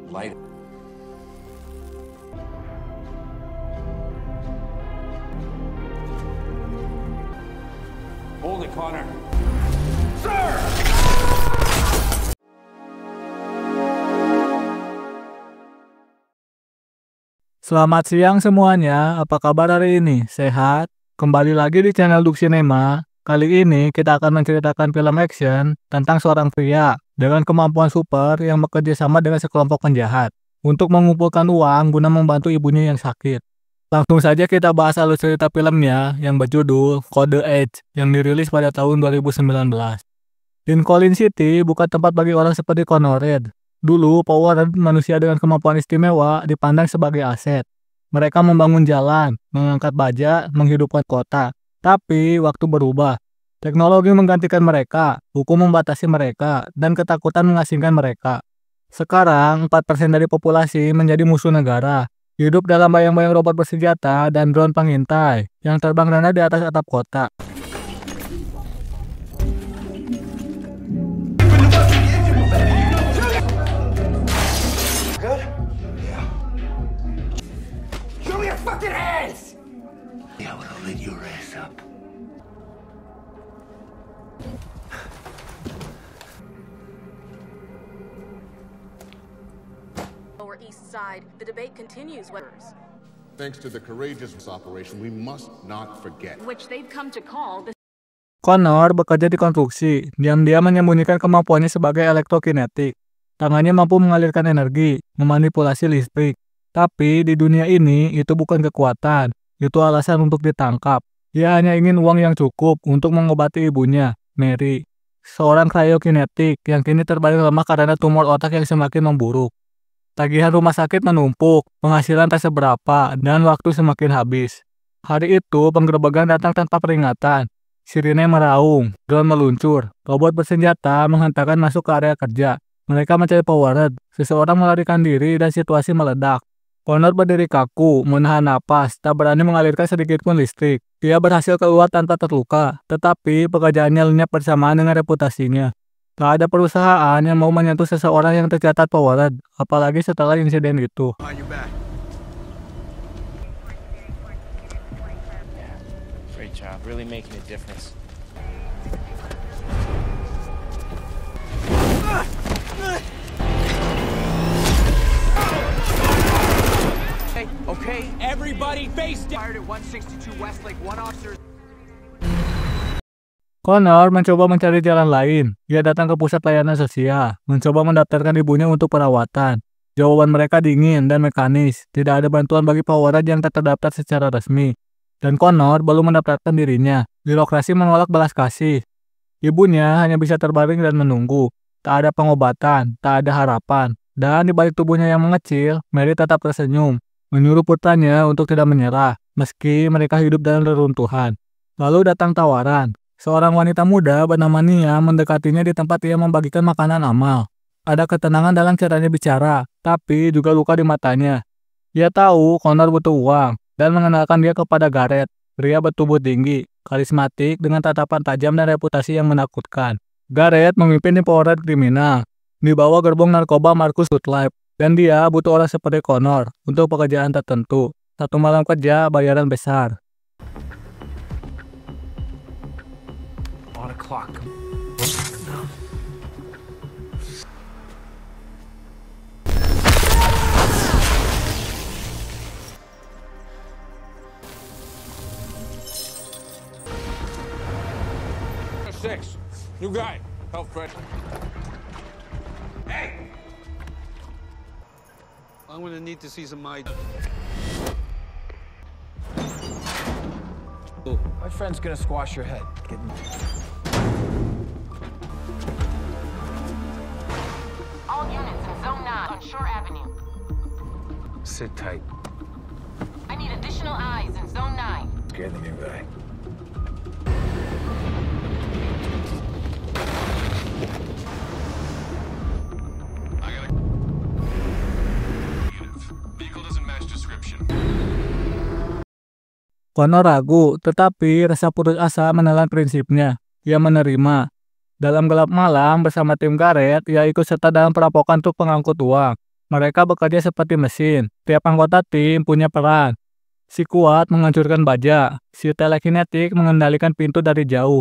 Light. Hold it, Connor. Selamat siang semuanya, apa kabar hari ini? Sehat? Kembali lagi di channel Duk Cinema. Kali ini kita akan menceritakan film action tentang seorang pria dengan kemampuan super yang bekerja sama dengan sekelompok penjahat untuk mengumpulkan uang guna membantu ibunya yang sakit. Langsung saja kita bahas alur cerita filmnya yang berjudul Code H yang dirilis pada tahun 2019. Lincoln City bukan tempat bagi orang seperti Conrad. Dulu, Power manusia dengan kemampuan istimewa dipandang sebagai aset. Mereka membangun jalan, mengangkat baja, menghidupkan kota. Tapi, waktu berubah. Teknologi menggantikan mereka, hukum membatasi mereka, dan ketakutan mengasingkan mereka. Sekarang, 4% dari populasi menjadi musuh negara. Hidup dalam bayang-bayang robot bersenjata dan drone pengintai yang terbang rendah di atas atap kota. Show me your fucking hands! I would have lit your ass up. Lower East Side, the debate continues. Thanks to the courageous operation, we must not forget. Which they've come to call the Connor bekerja di konstruksi, diam-diam menyembunyikan kemampuannya sebagai elektrokinetik. Tangannya mampu mengalirkan energi, memanipulasi listrik. Tapi di dunia ini itu bukan kekuatan, itu alasan untuk ditangkap. Dia hanya ingin uang yang cukup untuk mengobati ibunya, Mary. Seorang kryokinetik yang kini terbaring lemah karena tumor otak yang semakin memburuk. Tagihan rumah sakit menumpuk, penghasilan tak seberapa, dan waktu semakin habis. Hari itu penggerebekan datang tanpa peringatan. Sirine meraung, drone meluncur, robot bersenjata menghantarkan masuk ke area kerja. Mereka mencari Powered, seseorang melarikan diri dan situasi meledak. Connor berdiri kaku, menahan napas, tak berani mengalirkan sedikit pun listrik. Dia berhasil keluar tanpa terluka, tetapi pekerjaannya lenyap bersamaan dengan reputasinya. Tak ada perusahaan yang mau menyentuh seseorang yang tercatat Powered, apalagi setelah insiden itu. Great job, really making a difference. Okay, everybody face down. Fired at 162 Westlake, one officer. Connor mencoba mencari jalan lain. Dia datang ke pusat layanan sosial, mencoba mendaftarkan ibunya untuk perawatan. Jawaban mereka dingin dan mekanis. Tidak ada bantuan bagi Powered yang tak terdaftar secara resmi. Dan Connor belum mendaftarkan dirinya. Birokrasi menolak belas kasih. Ibunya hanya bisa terbaring dan menunggu. Tak ada pengobatan, tak ada harapan. Dan di balik tubuhnya yang mengecil, Mary tetap tersenyum, menyuruh putranya untuk tidak menyerah, meski mereka hidup dalam reruntuhan. Lalu datang tawaran. Seorang wanita muda bernama Nia mendekatinya di tempat ia membagikan makanan amal. Ada ketenangan dalam caranya bicara, tapi juga luka di matanya. Dia tahu Connor butuh uang, dan mengenalkan dia kepada Garrett, pria bertubuh tinggi, karismatik dengan tatapan tajam dan reputasi yang menakutkan. Garrett memimpin di Powered kriminal, di bawah gerbong narkoba Marcus Gottlieb, dan dia butuh orang seperti Connor untuk pekerjaan tertentu. Satu malam kerja, bayaran besar. On a clock. Six. New guy. Health threat. Hey! I'm gonna need to see some My friend's gonna squash your head. all units in Zone 9 on Shore Avenue. Sit tight. I need additional eyes in Zone 9. Scare the new guy. Connor ragu, tetapi rasa putus asa menelan prinsipnya. Ia menerima. Dalam gelap malam bersama tim Garrett, ia ikut serta dalam perampokan truk pengangkut uang. Mereka bekerja seperti mesin. Tiap anggota tim punya peran. Si kuat menghancurkan baja, si telekinetik mengendalikan pintu dari jauh.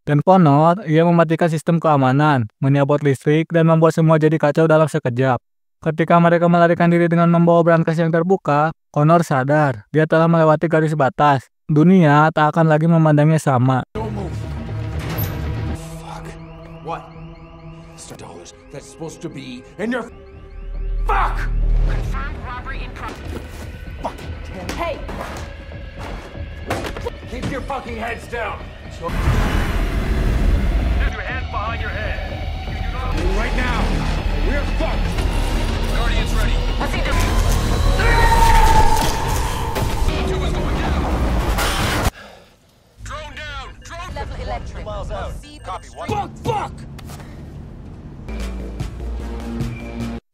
Dan Connor, ia mematikan sistem keamanan, menyabot listrik, dan membuat semua jadi kacau dalam sekejap. Ketika mereka melarikan diri dengan membawa brankas yang terbuka, Connor sadar dia telah melewati garis batas. Dunia tak akan lagi memandangnya sama. What? $dollars that's supposed to be in your fuck! Confirmed robbery in progress. Fuck! Hey! Keep your fucking heads down! Keep your hands behind your head. If you do not Right now, we're fucked! Guardians ready. Let's see this. Two is going down. Drone down. Drone Level electric. miles out. Copy. One. Fuck!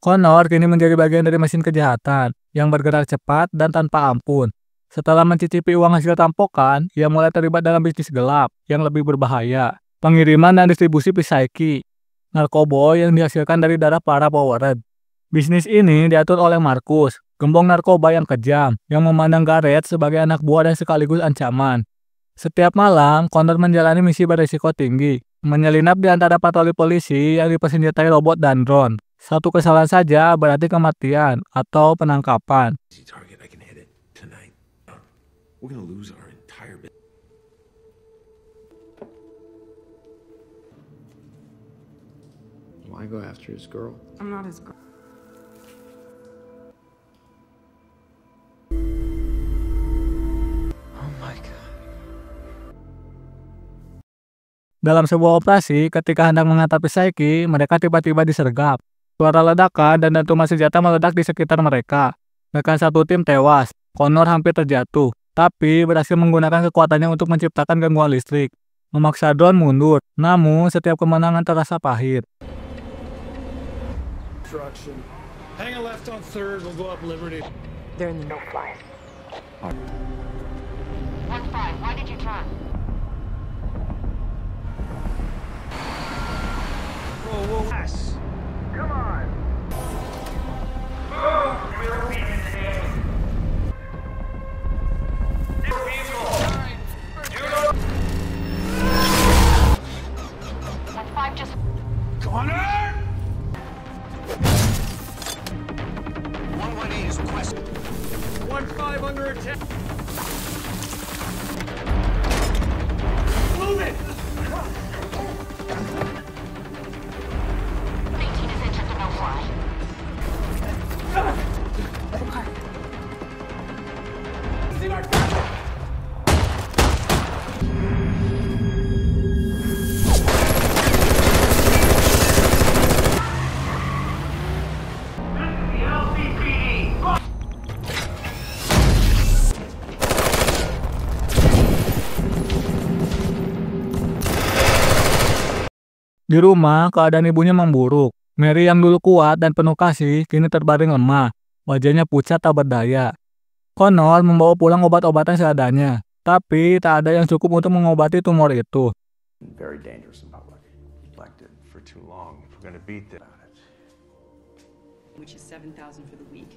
Connor kini menjadi bagian dari mesin kejahatan yang bergerak cepat dan tanpa ampun. Setelah mencicipi uang hasil rampokan, ia mulai terlibat dalam bisnis gelap yang lebih berbahaya. Pengiriman dan distribusi Psyche, narkoba yang dihasilkan dari darah para powerhead. Bisnis ini diatur oleh Marcus, gembong narkoba yang kejam, yang memandang Garrett sebagai anak buah dan sekaligus ancaman. Setiap malam, Connor menjalani misi berisiko tinggi, menyelinap di antara patroli polisi yang dipersenjatai robot dan drone. Satu kesalahan saja berarti kematian atau penangkapan. Easy target, I can hit it tonight. We're gonna lose our entire business. Why go after his girl? I'm not his girl. Oh my god. Dalam sebuah operasi, ketika hendak mengatasi Psyche, mereka tiba-tiba disergap. Suara ledakan dan dentuman senjata meledak di sekitar mereka. Rekan satu tim tewas. Connor hampir terjatuh, tapi berhasil menggunakan kekuatannya untuk menciptakan gangguan listrik. Memaksa drone mundur, namun setiap kemenangan terasa pahit. Hang a left on 3rd, we'll go up Liberty. They're in the no-fly. 1-5, why did you turn? Whoa. Yes. Come on. Move. We're weak today. This vehicle. You know. 1-5 just... Connor! 118 is requested. 1-5 under attack. Move it! 18 is entered the no-fly. It's in our back. Di rumah, keadaan ibunya memburuk. Mary yang dulu kuat dan penuh kasih, kini terbaring lemah. Wajahnya pucat tak berdaya. Connor membawa pulang obat-obatan seadanya, tapi tak ada yang cukup untuk mengobati tumor itu. Very dangerous in public. Neglected for too long. If we're gonna beat this, which is $7,000 for the week.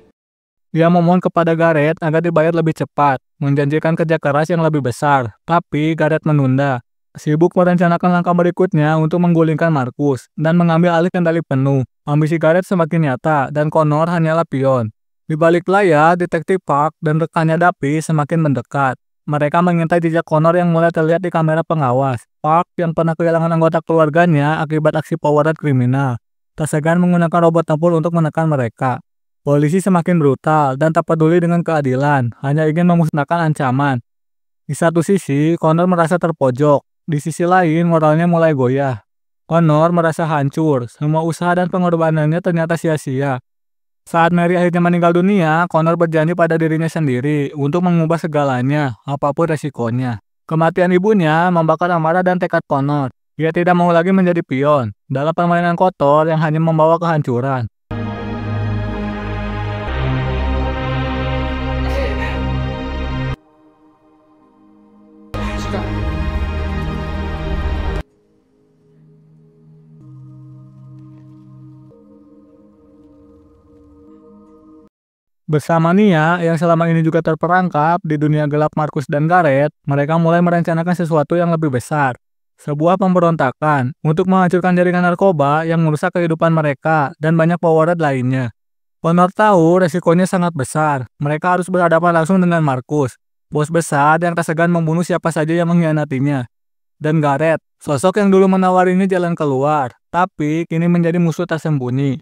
Dia memohon kepada Garrett agar dibayar lebih cepat, menjanjikan kerja keras yang lebih besar, tapi Garrett menunda. Sibuk merencanakan langkah berikutnya untuk menggulingkan Marcus dan mengambil alih kendali penuh. Ambisi Garrett semakin nyata dan Connor hanyalah pion. Di balik layar, detektif Park dan rekannya Dapi semakin mendekat. Mereka mengintai jejak Connor yang mulai terlihat di kamera pengawas. Park yang pernah kehilangan anggota keluarganya akibat aksi powerhead kriminal, tak segan menggunakan robot tempur untuk menekan mereka. Polisi semakin brutal dan tak peduli dengan keadilan, hanya ingin memusnahkan ancaman. Di satu sisi, Connor merasa terpojok. Di sisi lain, moralnya mulai goyah. Connor merasa hancur, semua usaha dan pengorbanannya ternyata sia-sia. Saat Mary akhirnya meninggal dunia, Connor berjanji pada dirinya sendiri untuk mengubah segalanya, apapun resikonya. Kematian ibunya membakar amarah dan tekad Connor. Dia tidak mau lagi menjadi pion dalam permainan kotor yang hanya membawa kehancuran. Bersama Nia yang selama ini juga terperangkap di dunia gelap Marcus dan Gareth, mereka mulai merencanakan sesuatu yang lebih besar. Sebuah pemberontakan untuk menghancurkan jaringan narkoba yang merusak kehidupan mereka dan banyak pewarat lainnya. Connor tahu resikonya sangat besar. Mereka harus berhadapan langsung dengan Marcus, bos besar yang tak segan membunuh siapa saja yang mengkhianatinya. Dan Gareth, sosok yang dulu menawarinya jalan keluar, tapi kini menjadi musuh tersembunyi.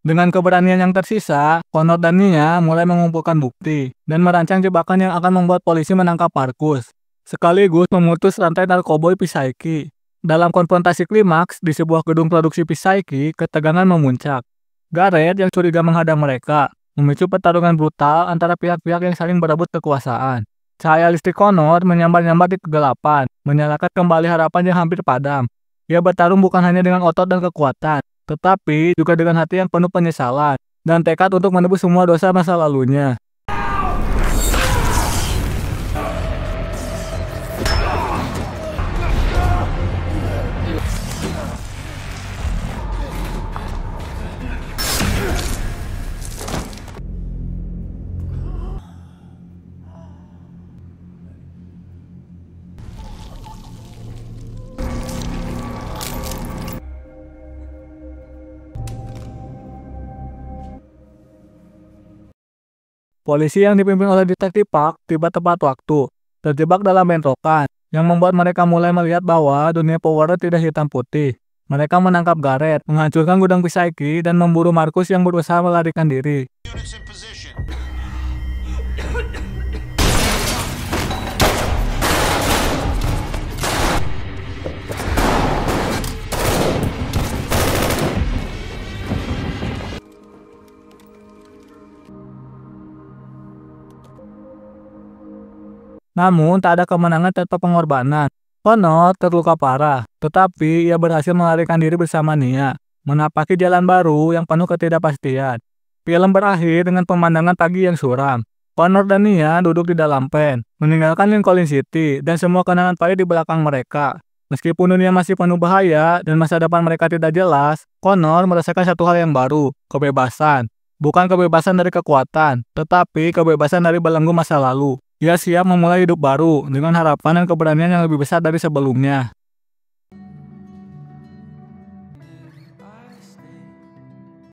Dengan keberanian yang tersisa, Connor dan Nia mulai mengumpulkan bukti dan merancang jebakan yang akan membuat polisi menangkap Marcus, sekaligus memutus rantai narkoboy Psyche. Dalam konfrontasi klimaks di sebuah gedung produksi Psyche, ketegangan memuncak. Gareth yang curiga menghadang mereka, memicu pertarungan brutal antara pihak-pihak yang saling berebut kekuasaan. Cahaya listrik Connor menyambar-nyambar di kegelapan, menyalakan kembali harapan yang hampir padam. Ia bertarung bukan hanya dengan otot dan kekuatan, tetapi juga dengan hati yang penuh penyesalan dan tekad untuk menebus semua dosa masa lalunya. Polisi yang dipimpin oleh Detektif Park tiba tepat waktu, terjebak dalam bentrokan, yang membuat mereka mulai melihat bahwa dunia Power tidak hitam putih. Mereka menangkap Gareth, menghancurkan gudang Psyche, dan memburu Marcus yang berusaha melarikan diri. Namun, tak ada kemenangan tanpa pengorbanan. Connor terluka parah, tetapi ia berhasil melarikan diri bersama Nia, menapaki jalan baru yang penuh ketidakpastian. Film berakhir dengan pemandangan pagi yang suram. Connor dan Nia duduk di dalam pen, meninggalkan Lincoln City dan semua kenangan pahit di belakang mereka. Meskipun dunia masih penuh bahaya dan masa depan mereka tidak jelas, Connor merasakan satu hal yang baru, kebebasan. Bukan kebebasan dari kekuatan, tetapi kebebasan dari belenggu masa lalu. Ia siap memulai hidup baru dengan harapan dan keberanian yang lebih besar dari sebelumnya.